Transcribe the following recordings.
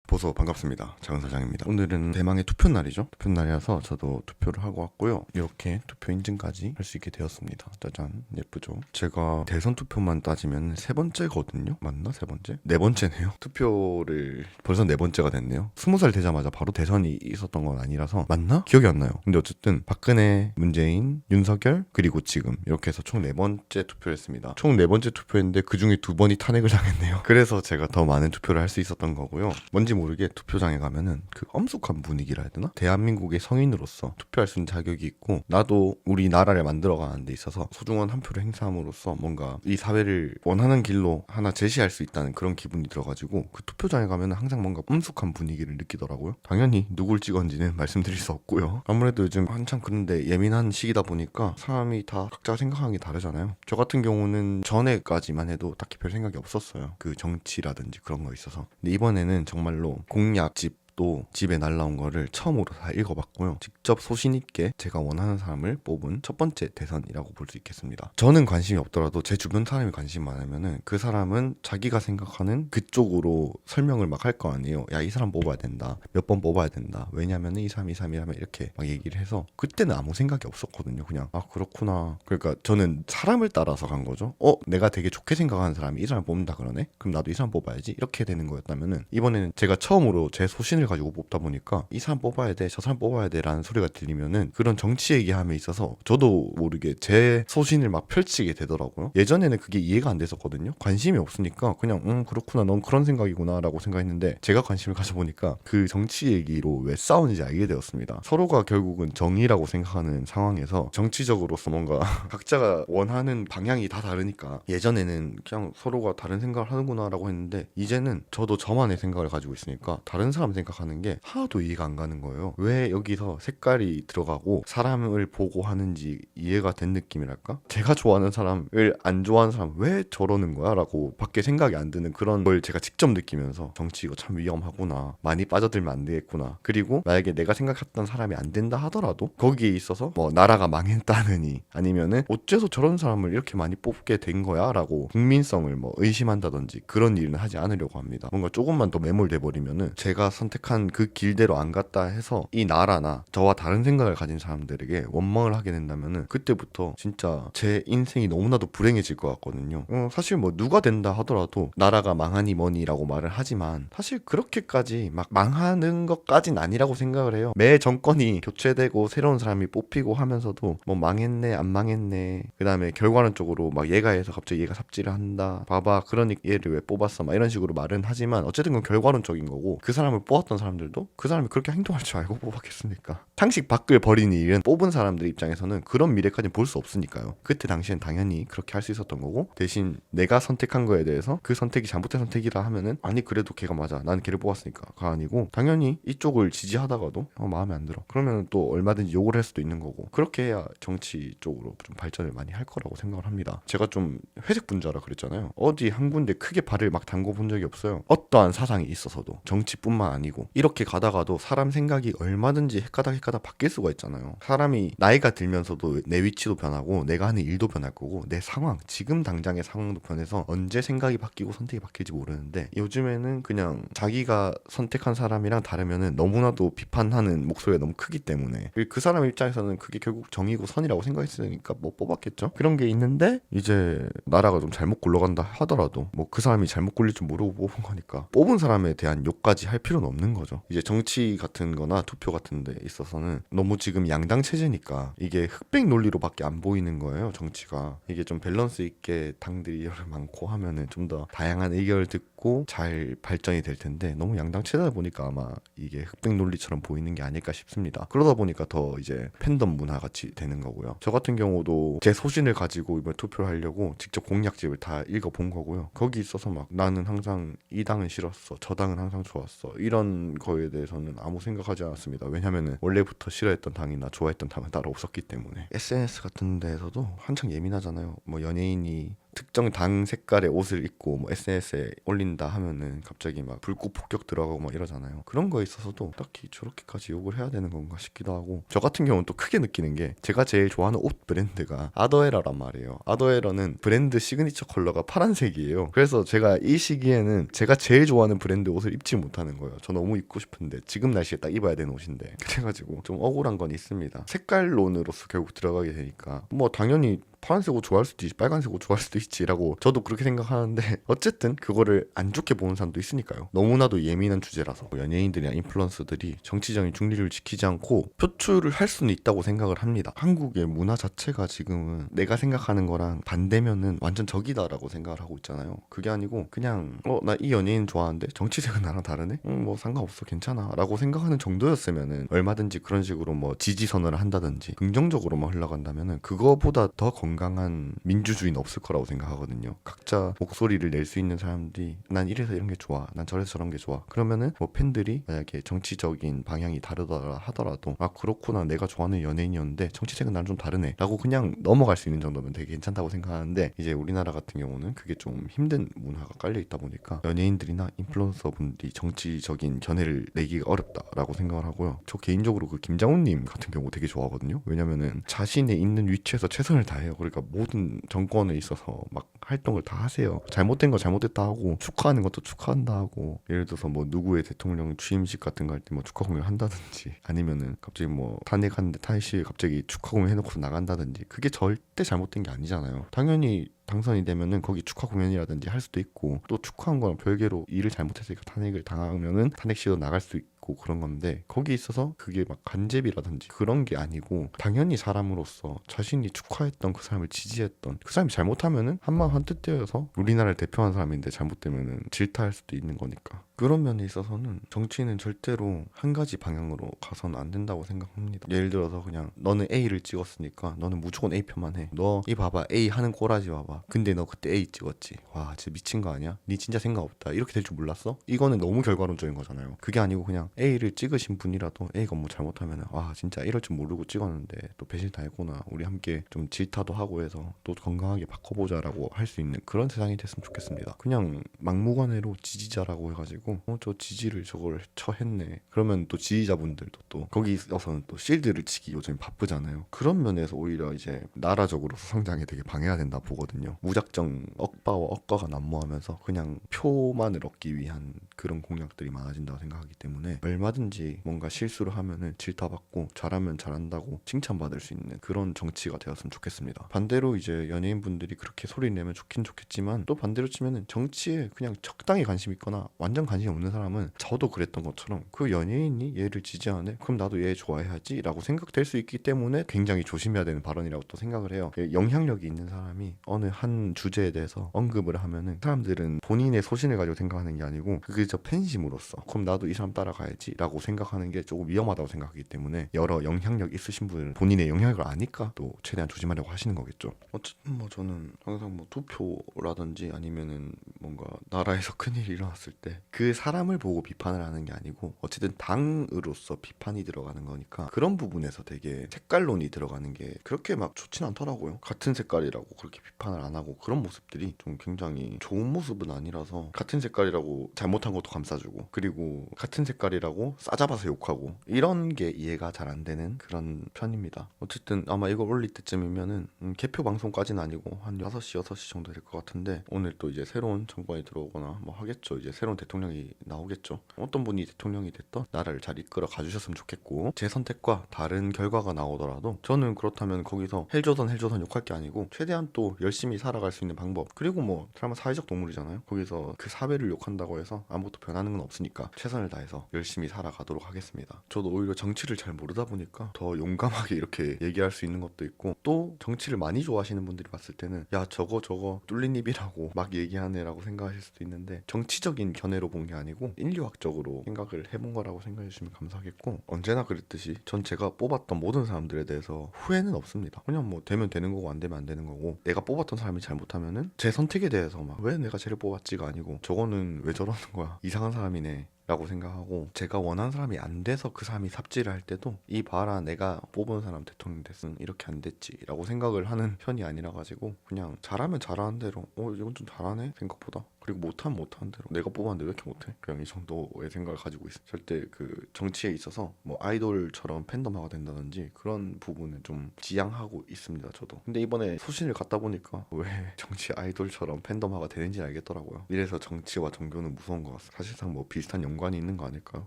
보소 반갑습니다. 장은사장입니다. 오늘은 대망의 투표 날이죠. 투표 날이라서 저도 투표를 하고 왔고요. 이렇게 투표 인증까지 할 수 있게 되었습니다. 짜잔, 예쁘죠? 제가 대선 투표만 따지면 세 번째거든요. 맞나? 세 번째? 네 번째네요. 투표를 벌써 네 번째가 됐네요. 20살 되자마자 바로 대선이 있었던 건 아니라서 맞나? 기억이 안 나요. 근데 어쨌든 박근혜, 문재인, 윤석열 그리고 지금 이렇게 해서 총 네 번째 투표를 했습니다. 총 네 번째 투표했는데 그중에 두 번이 탄핵을 당했네요. 그래서 제가 더 많은 투표를 할 수 있었던 거고요. 뭔지 모르게 투표장에 가면은 그 엄숙한 분위기라 해야 되나? 대한민국의 성인으로서 투표할 수 있는 자격이 있고, 나도 우리 나라를 만들어가는 데 있어서 소중한 한 표를 행사함으로써 뭔가 이 사회를 원하는 길로 하나 제시할 수 있다는 그런 기분이 들어가지고 그 투표장에 가면은 항상 뭔가 엄숙한 분위기를 느끼더라고요. 당연히 누굴 찍었는지는 말씀드릴 수 없고요. 아무래도 요즘 한참 그런데 예민한 시기다 보니까 사람이 다 각자 생각하는 게 다르잖아요. 저 같은 경우는 전에까지만 해도 딱히 별 생각이 없었어요. 그 정치라든지 그런 거 있어서. 근데 이번에는 정말로 공약집 또 집에 날라온 거를 처음으로 다 읽어봤고요. 직접 소신 있게 제가 원하는 사람을 뽑은 첫 번째 대선이라고 볼 수 있겠습니다. 저는 관심이 없더라도 제 주변 사람이 관심 많으면은 그 사람은 자기가 생각하는 그쪽으로 설명을 막 할 거 아니에요. 야, 이 사람 뽑아야 된다. 몇 번 뽑아야 된다. 왜냐면은 이 사람 이라면 이렇게 막 얘기를 해서 그때는 아무 생각이 없었거든요. 그냥 아 그렇구나. 그러니까 저는 사람을 따라서 간 거죠. 내가 되게 좋게 생각하는 사람이 이 사람 뽑는다 그러네. 그럼 나도 이 사람 뽑아야지. 이렇게 되는 거였다면은 이번에는 제가 처음으로 제 소신을 가지고 뽑다 보니까 이 사람 뽑아야 돼, 저 사람 뽑아야 돼 라는 소리가 들리면은 그런 정치 얘기함에 있어서 저도 모르게 제 소신을 막 펼치게 되더라고요. 예전에는 그게 이해가 안 됐었거든요. 관심이 없으니까 그냥 그렇구나, 넌 그런 생각이구나 라고 생각했는데, 제가 관심을 가져보니까 그 정치 얘기로 왜 싸우는지 알게 되었습니다. 서로가 결국은 정의라고 생각하는 상황에서 정치적으로서 뭔가 각자가 원하는 방향이 다 다르니까, 예전에는 그냥 서로가 다른 생각을 하는구나 라고 했는데 이제는 저도 저만의 생각을 가지고 있으니까 다른 사람 생각하는 게 하나도 이해가 안 가는 거예요. 왜 여기서 색깔이 들어가고 사람을 보고 하는지 이해가 된 느낌이랄까? 제가 좋아하는 사람을 안 좋아하는 사람 왜 저러는 거야? 라고 밖에 생각이 안 드는 그런 걸 제가 직접 느끼면서 정치 이거 참 위험하구나, 많이 빠져들면 안 되겠구나. 그리고 만약에 내가 생각했던 사람이 안 된다 하더라도 거기에 있어서 뭐 나라가 망했다느니 아니면은 어째서 저런 사람을 이렇게 많이 뽑게 된 거야? 라고 국민성을 뭐 의심한다든지 그런 일은 하지 않으려고 합니다. 뭔가 조금만 더 매몰돼 버리면은 제가 선택한 그 길대로 안 갔다 해서 이 나라나 저와 다른 생각을 가진 사람들에게 원망을 하게 된다면은 그때부터 진짜 제 인생이 너무나도 불행해질 것 같거든요. 사실 뭐 누가 된다 하더라도 나라가 망하니 뭐니라고 말을 하지만 사실 그렇게까지 막 망하는 것까진 아니라고 생각을 해요. 매 정권이 교체되고 새로운 사람이 뽑히고 하면서도 뭐 망했네 안 망했네, 그 다음에 결과론적으로 막 얘가 해서 갑자기 얘가 삽질을 한다, 봐봐 그러니까 얘를 왜 뽑았어 막 이런 식으로 말은 하지만 어쨌든 그건 결과론적인 거고, 그 사람을 뽑았던 사람들도 그 사람이 그렇게 행동할 줄 알고 뽑았겠습니까? 상식 밖을 버리는 일은 뽑은 사람들 입장에서는 그런 미래까지는 볼 수 없으니까요. 그때 당시엔 당연히 그렇게 할 수 있었던 거고, 대신 내가 선택한 거에 대해서 그 선택이 잘못된 선택이라 하면은 아니 그래도 걔가 맞아, 나는 걔를 뽑았으니까가 아니고 당연히 이쪽을 지지하다가도 마음에 안 들어 그러면 또 얼마든지 욕을 할 수도 있는 거고, 그렇게 해야 정치 쪽으로 좀 발전을 많이 할 거라고 생각을 합니다. 제가 좀 회색 분자라 그랬잖아요. 어디 한 군데 크게 발을 막 담궈 본 적이 없어요. 어떠한 사상이 있어서도, 정치뿐만 아니고 이렇게 가다가도 사람 생각이 얼마든지 헷가닥 바뀔 수가 있잖아요. 사람이 나이가 들면서도 내 위치도 변하고 내가 하는 일도 변할 거고 내 상황, 지금 당장의 상황도 변해서 언제 생각이 바뀌고 선택이 바뀔지 모르는데, 요즘에는 그냥 자기가 선택한 사람이랑 다르면은 너무나도 비판하는 목소리가 너무 크기 때문에 그 사람 입장에서는 그게 결국 정의고 선이라고 생각했으니까 뭐 뽑았겠죠. 그런 게 있는데 이제 나라가 좀 잘못 굴러간다 하더라도 뭐 그 사람이 잘못 굴릴 줄 모르고 뽑은 거니까 뽑은 사람에 대한 욕까지 할 필요는 없는 거죠. 이제 정치 같은 거나 투표 같은 데 있어서는 너무 지금 양당 체제니까 이게 흑백 논리로밖에 안 보이는 거예요. 정치가 이게 좀 밸런스 있게 당들이 여러 많고 하면은 좀 더 다양한 의견을 듣고 잘 발전이 될 텐데, 너무 양당 체제다 보니까 아마 이게 흑백 논리처럼 보이는 게 아닐까 싶습니다. 그러다 보니까 더 이제 팬덤 문화 같이 되는 거고요. 저 같은 경우도 제 소신을 가지고 이번 투표를 하려고 직접 공약집을 다 읽어본 거고요. 거기 있어서 막 나는 항상 이 당은 싫었어, 저 당은 항상 좋았어, 이런 거에 대해서는 아무 생각하지 않았습니다. 왜냐면은 원래부터 싫어했던 당이나 좋아했던 당은 따로 없었기 때문에. SNS 같은 데에서도 한창 예민하잖아요. 뭐 연예인이 특정 당 색깔의 옷을 입고 뭐 SNS에 올린다 하면은 갑자기 막 불꽃 폭격 들어가고 막 이러잖아요. 그런 거에 있어서도 딱히 저렇게까지 욕을 해야 되는 건가 싶기도 하고, 저 같은 경우는 또 크게 느끼는 게 제가 제일 좋아하는 옷 브랜드가 아더에러란 말이에요. 아더에러는 브랜드 시그니처 컬러가 파란색이에요. 그래서 제가 이 시기에는 제가 제일 좋아하는 브랜드 옷을 입지 못하는 거예요. 저 너무 입고 싶은데 지금 날씨에 딱 입어야 되는 옷인데, 그래가지고 좀 억울한 건 있습니다. 색깔론으로서 결국 들어가게 되니까 뭐 당연히 파란색 옷 좋아할 수도 있지, 빨간색 옷 좋아할 수도 있지라고 저도 그렇게 생각하는데, 어쨌든 그거를 안 좋게 보는 사람도 있으니까요. 너무나도 예민한 주제라서 연예인들이나 인플루언서들이 정치적인 중립을 지키지 않고 표출을 할 수는 있다고 생각을 합니다. 한국의 문화 자체가 지금은 내가 생각하는 거랑 반대면은 완전 적이다라고 생각을 하고 있잖아요. 그게 아니고 그냥 나 이 연예인 좋아하는데 정치색은 나랑 다르네? 뭐 상관없어, 괜찮아 라고 생각하는 정도였으면은 얼마든지 그런 식으로 뭐 지지선언을 한다든지 긍정적으로만 흘러간다면은 그거보다 더 건강한 민주주의는 없을 거라고 생각하거든요. 각자 목소리를 낼 수 있는 사람들이 난 이래서 이런 게 좋아, 난 저래서 저런 게 좋아, 그러면은 뭐 팬들이 만약에 정치적인 방향이 다르더라 하더라도 아 그렇구나, 내가 좋아하는 연예인이었는데 정치색은 나랑 좀 다르네 라고 그냥 넘어갈 수 있는 정도면 되게 괜찮다고 생각하는데, 이제 우리나라 같은 경우는 그게 좀 힘든 문화가 깔려 있다 보니까 연예인들이나 인플루언서 분들이 정치적인 견해를 내기가 어렵다라고 생각을 하고요. 저 개인적으로 그 김장훈님 같은 경우 되게 좋아하거든요. 왜냐면은 자신의 있는 위치에서 최선을 다해요. 그러니까 모든 정권에 있어서 막 활동을 다 하세요. 잘못된 거 잘못됐다 하고, 축하하는 것도 축하한다 하고, 예를 들어서 뭐 누구의 대통령 취임식 같은 거 할 때 뭐 축하 공연 한다든지, 아니면은 갑자기 뭐 탄핵하는데 탄핵시에 갑자기 축하 공연 해놓고 나간다든지, 그게 절대 잘못된 게 아니잖아요. 당연히 당선이 되면은 거기 축하 공연이라든지 할 수도 있고, 또 축하한 거랑 별개로 일을 잘못했으니까 탄핵을 당하면은 탄핵시도 나갈 수 있고 그런 건데, 거기 있어서 그게 막 간접이라든지 그런 게 아니고, 당연히 사람으로서 자신이 축하했던 그 사람을 지지했던 그 사람이 잘못하면은 한마음 한뜻 되어서 우리나라를 대표하는 사람인데 잘못되면은 질타할 수도 있는 거니까, 그런 면에 있어서는 정치는 절대로 한 가지 방향으로 가서는 안 된다고 생각합니다. 예를 들어서 그냥 너는 A를 찍었으니까 너는 무조건 A 편만 해. 너 이 봐봐, A 하는 꼬라지 봐봐. 근데 너 그때 A 찍었지. 와 진짜 미친 거 아니야? 니 진짜 생각 없다. 이렇게 될 줄 몰랐어? 이거는 너무 결과론적인 거잖아요. 그게 아니고 그냥 A를 찍으신 분이라도 A가 뭐 잘못하면 와 진짜 이럴 줄 모르고 찍었는데 또 배신 당했구나, 우리 함께 좀 질타도 하고 해서 또 건강하게 바꿔보자라고 할 수 있는 그런 세상이 됐으면 좋겠습니다. 그냥 막무가내로 지지자라고 해가지고 저 지지를 저걸 처했네, 그러면 또 지지자분들도 또 거기서는 또 실드를 치기 요즘 바쁘잖아요. 그런 면에서 오히려 이제 나라적으로 성장에 되게 방해가 된다 보거든요. 무작정 억바와 억가가 난무하면서 그냥 표만을 얻기 위한 그런 공약들이 많아진다고 생각하기 때문에, 얼마든지 뭔가 실수를 하면은 질타받고 잘하면 잘한다고 칭찬받을 수 있는 그런 정치가 되었으면 좋겠습니다. 반대로 이제 연예인분들이 그렇게 소리 내면 좋긴 좋겠지만, 또 반대로 치면은 정치에 그냥 적당히 관심 있거나 완전 관심 없는 사람은, 저도 그랬던 것처럼 그 연예인이 얘를 지지하네? 그럼 나도 얘 좋아해야지 라고 생각될 수 있기 때문에 굉장히 조심해야 되는 발언이라고 또 생각을 해요. 영향력이 있는 사람이 어느 한 주제에 대해서 언급을 하면은 사람들은 본인의 소신을 가지고 생각하는 게 아니고 그저 팬심으로써 그럼 나도 이 사람 따라가야지 라고 생각하는 게 조금 위험하다고 생각하기 때문에, 여러 영향력 있으신 분은 본인의 영향력을 아니까 또 최대한 조심하려고 하시는 거겠죠. 어쨌든 뭐 저는 항상 뭐 투표라든지 아니면은 뭔가 나라에서 큰일이 일어났을 때 그 사람을 보고 비판을 하는 게 아니고 어쨌든 당으로서 비판이 들어가는 거니까, 그런 부분에서 되게 색깔론이 들어가는 게 그렇게 막 좋진 않더라고요. 같은 색깔이라고 그렇게 비판을 안 하고 그런 모습들이 좀 굉장히 좋은 모습은 아니라서, 같은 색깔이라고 잘못한 것도 감싸주고, 그리고 같은 색깔이라고 싸잡아서 욕하고, 이런 게 이해가 잘 안 되는 그런 편입니다. 어쨌든 아마 이걸 올릴 때쯤이면은 개표 방송까지는 아니고 한 5시 6시 정도 될 것 같은데, 오늘 또 이제 새로운 정권이 들어오거나 뭐 하겠죠. 이제 새로운 대통령이 나오겠죠. 어떤 분이 대통령이 됐던 나라를 잘 이끌어 가주셨으면 좋겠고, 제 선택과 다른 결과가 나오더라도 저는 그렇다면 거기서 헬조선 욕할 게 아니고 최대한 또 열심히 살아갈 수 있는 방법, 그리고 뭐 사람은 사회적 동물이잖아요. 거기서 그 사회를 욕한다고 해서 아무것도 변하는 건 없으니까 최선을 다해서 열심히 살아가도록 하겠습니다. 저도 오히려 정치를 잘 모르다 보니까 더 용감하게 이렇게 얘기할 수 있는 것도 있고, 또 정치를 많이 좋아하시는 분들이 봤을 때는 야 저거 뚫린 입이라고 막 얘기하네라고 생각하실 수도 있는데, 정치적인 견해로 본 게 아니고 인류학적으로 생각을 해본 거라고 생각해 주시면 감사하겠고, 언제나 그랬듯이 전 제가 뽑았던 모든 사람들에 대해서 후회는 없습니다. 그냥 뭐 되면 되는 거고 안 되면 안 되는 거고, 내가 뽑았던 사람이 잘못하면은 제 선택에 대해서 막 왜 내가 쟤를 뽑았지가 아니고 저거는 왜 저러는 거야, 이상한 사람이네, 라고 생각하고, 제가 원하는 사람이 안 돼서 그 사람이 삽질을 할 때도 이 봐라 내가 뽑은 사람 대통령 됐으면 이렇게 안 됐지 라고 생각을 하는 편이 아니라 가지고, 그냥 잘하면 잘하는 대로 이건 좀 잘하네 생각보다, 그리고 못하면 못하는 대로 내가 뽑았는데 왜 이렇게 못해, 그냥 이 정도의 생각을 가지고 있어요. 절대 그 정치에 있어서 뭐 아이돌처럼 팬덤화가 된다든지 그런 부분은 좀 지양하고 있습니다, 저도. 근데 이번에 소신을 갖다 보니까 왜 정치 아이돌처럼 팬덤화가 되는지 알겠더라고요. 이래서 정치와 종교는 무서운 것 같습니다. 사실상 뭐 비슷한 연관이 있는 거 아닐까요?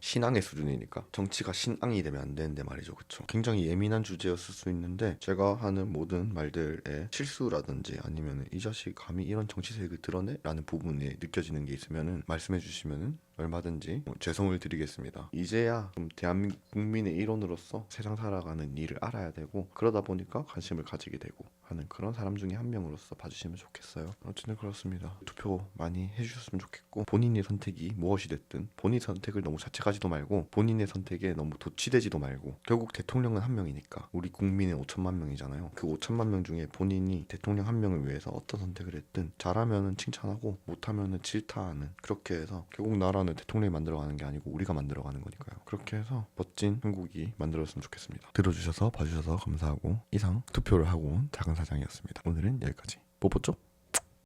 신앙의 수준이니까. 정치가 신앙이 되면 안 되는데 말이죠, 그쵸? 굉장히 예민한 주제였을 수 있는데, 제가 하는 모든 말들의 실수라든지 아니면 이 자식 감히 이런 정치색을 드러내? 라는 부분에 느껴지는 게 있으면은 말씀해 주시면은 얼마든지 죄송을 드리겠습니다. 이제야 좀 대한민국 국민의 일원으로서 세상 살아가는 일을 알아야 되고, 그러다 보니까 관심을 가지게 되고 하는 그런 사람 중에 한 명으로서 봐주시면 좋겠어요. 어쨌든 그렇습니다. 투표 많이 해주셨으면 좋겠고, 본인의 선택이 무엇이 됐든 본인 선택을 너무 자책하지도 말고, 본인의 선택에 너무 도취되지도 말고, 결국 대통령은 한 명이니까 우리 국민은 5천만 명이잖아요. 그 5천만 명 중에 본인이 대통령 한 명을 위해서 어떤 선택을 했든 잘하면은 칭찬하고 못하면은 질타하는, 그렇게 해서 결국 나라는 대통령이 만들어가는 게 아니고 우리가 만들어가는 거니까요. 그렇게 해서 멋진 한국이 만들어졌으면 좋겠습니다. 들어주셔서 봐주셔서 감사하고, 이상 투표를 하고 온 작은 사장이었습니다. 오늘은 여기까지. 뽀뽀 쪽.